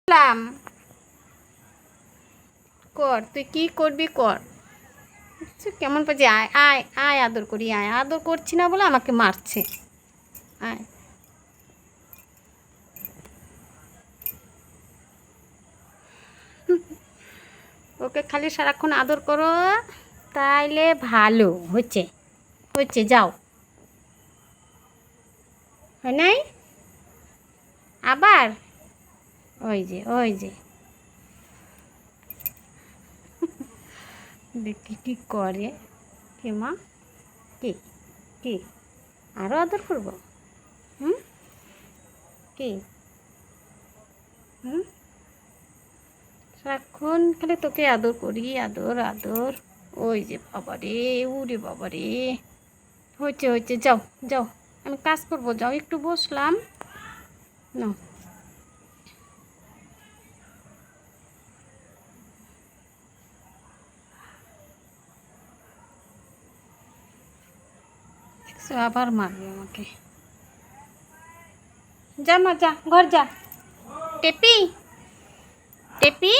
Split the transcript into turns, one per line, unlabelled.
বললাম কর, তুই কি করবি কর। কেমন পাচ্ছি? আয় আয় আয়, আদর করি, আয়। আদর করছি না বলে আমাকে মারছে। আয়, ওকে খালি সারাক্ষণ আদর করো, তাইলে ভালো হচ্ছে। হচ্ছে, যাও। হয় নাই? আবার ওই যে ওই যে দেখি কি করে। কে মা? কি? কি আরও আদর করবো? হুম, কি? হুম, সারাক্ষণ খালি তোকে আদর করি, আদর আদর। ওই যে বাবা রে, উরে বাবা রে। হচ্ছে হচ্ছে, যাও যাও, আমি কাজ করবো, যাও। একটু বসলাম না। আবার মারবে আমাকে। যা মা, যা ঘর যা। টেপি টেপি